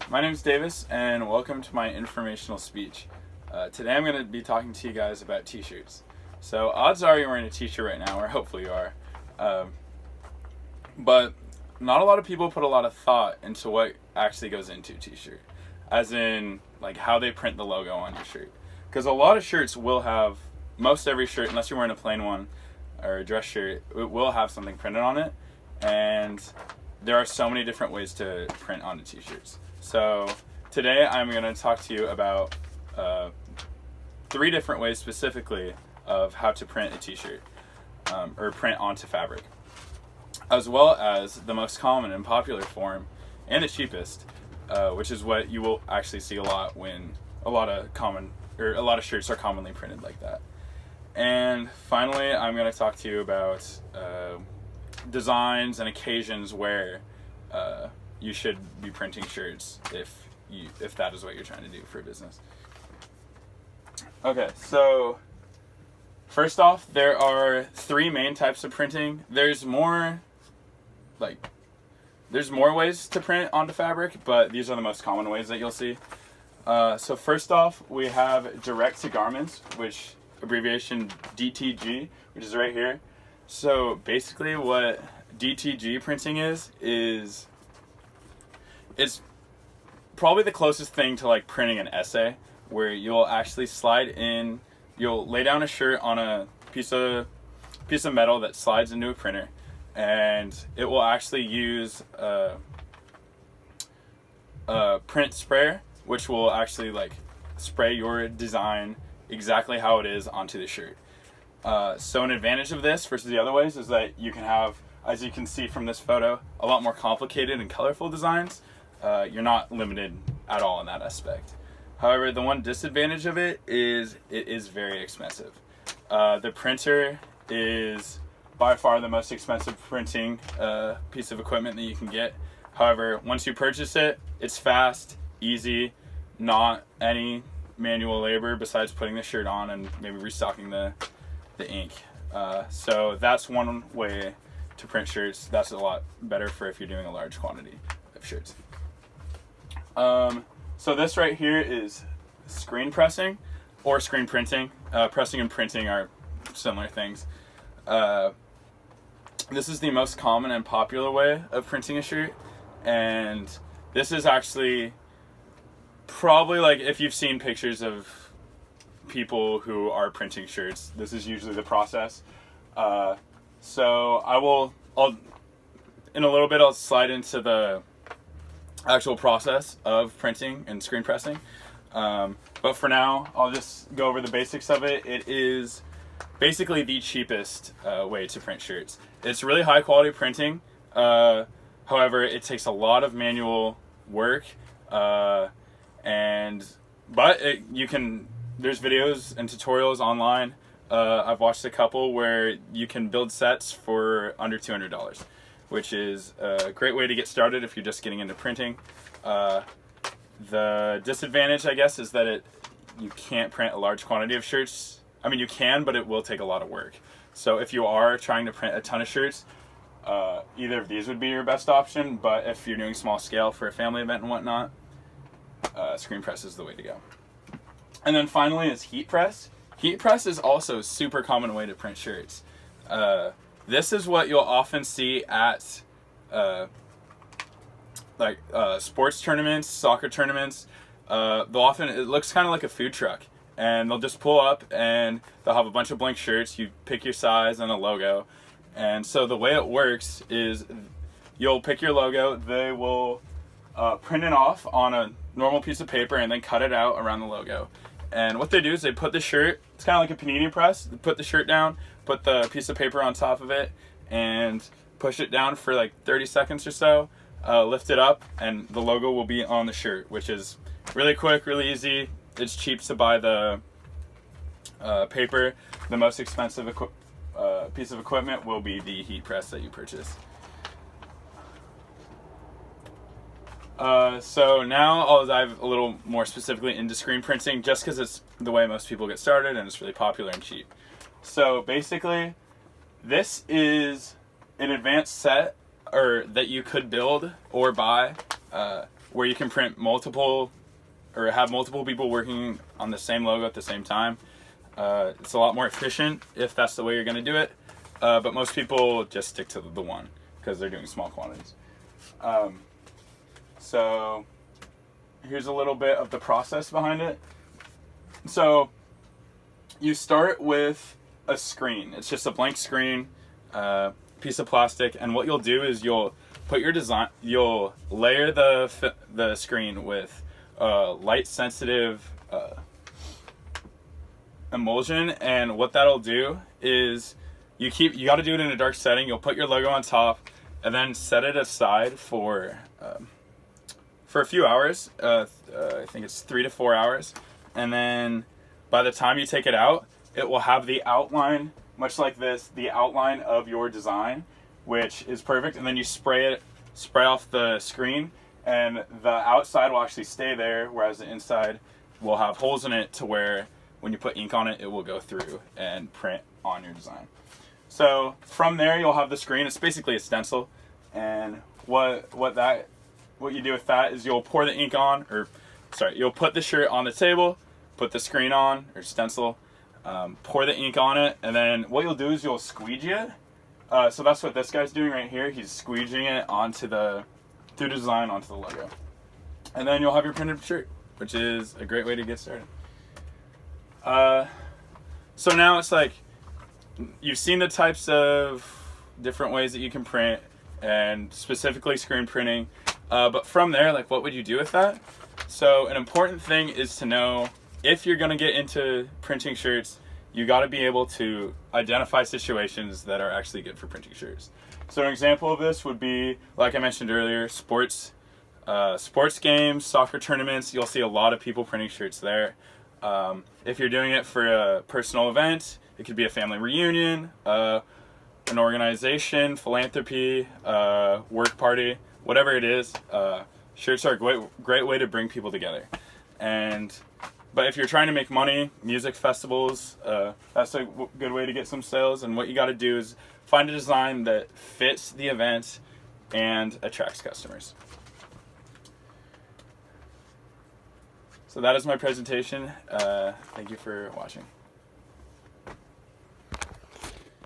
My name is Davis, and welcome to my informational speech. Today I'm going to be talking to you guys about t-shirts. So odds are you're wearing a t-shirt right now, or hopefully you are. But not a lot of people put a lot of thought into what actually goes into a t-shirt. As in, like, how they print the logo on your shirt. Because a lot of shirts will have, most every shirt, unless you're wearing a plain one, or a dress shirt, it will have something printed on it. And there are so many different ways to print onto t-shirts. So today I'm going to talk to you about 3 different ways specifically of how to print a t-shirt or print onto fabric, as well as the most common and popular form and the cheapest, which is what you will actually see a lot when a lot of shirts are commonly printed like that. And finally, I'm going to talk to you about designs and occasions where you should be printing shirts if that is what you're trying to do for a business. Okay, so first off, there are 3 main types of printing. There's more ways to print onto fabric, but these are the most common ways that you'll see. So first off, we have direct to garments, which abbreviation DTG, which is right here. So basically what DTG printing is it's probably the closest thing to like printing an essay, where you'll actually you'll lay down a shirt on a piece of metal that slides into a printer, and it will actually use a print sprayer, which will actually like spray your design exactly how it is onto the shirt. So an advantage of this versus the other ways is that you can have, as you can see from this photo, a lot more complicated and colorful designs. You're not limited at all in that aspect. However, the one disadvantage of it is very expensive. The printer is by far the most expensive printing piece of equipment that you can get. However, once you purchase it, it's fast, easy, not any manual labor besides putting the shirt on and maybe restocking the ink. So that's one way to print shirts. That's a lot better for if you're doing a large quantity of shirts. So this right here is screen pressing or screen printing. Pressing and printing are similar things. This is the most common and popular way of printing a shirt, and this is actually probably, like, if you've seen pictures of people who are printing shirts, this is usually the process. So I'll in a little bit I'll slide into the actual process of printing and screen pressing, but for now I'll just go over the basics of it. It is basically the cheapest way to print shirts. It's really high quality printing, however it takes a lot of manual work, there's videos and tutorials online. I've watched a couple where you can build sets for under $200, which is a great way to get started if you're just getting into printing. The disadvantage, I guess, is that you can't print a large quantity of shirts. I mean, you can, but it will take a lot of work. So if you are trying to print a ton of shirts, either of these would be your best option. But if you're doing small scale for a family event and whatnot, screen press is the way to go. And then finally is heat press. Heat press is also a super common way to print shirts. This is what you'll often see at sports tournaments, soccer tournaments. It looks kind of like a food truck, and they'll just pull up and they'll have a bunch of blank shirts. You pick your size and a logo. And so the way it works is you'll pick your logo. They will print it off on a normal piece of paper and then cut it out around the logo. And what they do is they put the shirt, it's kind of like a panini press, they put the shirt down, put the piece of paper on top of it, and push it down for like 30 seconds or so, lift it up, and the logo will be on the shirt, which is really quick, really easy. It's cheap to buy the paper. The most expensive piece of equipment will be the heat press that you purchase. So now I'll dive a little more specifically into screen printing, just because it's the way most people get started and it's really popular and cheap. So basically, this is an advanced set that you could build or buy where you can print multiple or have multiple people working on the same logo at the same time. It's a lot more efficient if that's the way you're going to do it, but most people just stick to the one because they're doing small quantities. So here's a little bit of the process behind it. So you start with a screen. It's just a blank screen, piece of plastic, and what you'll do is you'll put your design, you'll layer the screen with light sensitive emulsion, and what that'll do is you got to do it in a dark setting. You'll put your logo on top and then set it aside for a few hours. I think it's 3 to 4 hours, and then by the time you take it out, it will have the outline, much like this, the outline of your design, which is perfect. And then you spray off the screen, and the outside will actually stay there, whereas the inside will have holes in it to where when you put ink on it, it will go through and print on your design. So from there, you'll have the screen. It's basically a stencil, and what you do with that is you'll pour the ink on, you'll put the shirt on the table, put the screen on, or stencil, pour the ink on it, and then what you'll do is you'll squeegee it. So that's what this guy's doing right here. He's squeegeeing it through the design onto the logo. And then you'll have your printed shirt, which is a great way to get started. So now it's like, you've seen the types of different ways that you can print, and specifically screen printing. But from there, like, what would you do with that? So an important thing is to know, if you're going to get into printing shirts, you got to be able to identify situations that are actually good for printing shirts. So an example of this would be, like I mentioned earlier, sports games, soccer tournaments. You'll see a lot of people printing shirts there. If you're doing it for a personal event, it could be a family reunion, an organization, philanthropy, work party, whatever it is. Shirts are a great way to bring people together. But if you're trying to make money, music festivals, that's a good way to get some sales. And what you got to do is find a design that fits the event and attracts customers. So that is my presentation. Thank you for watching.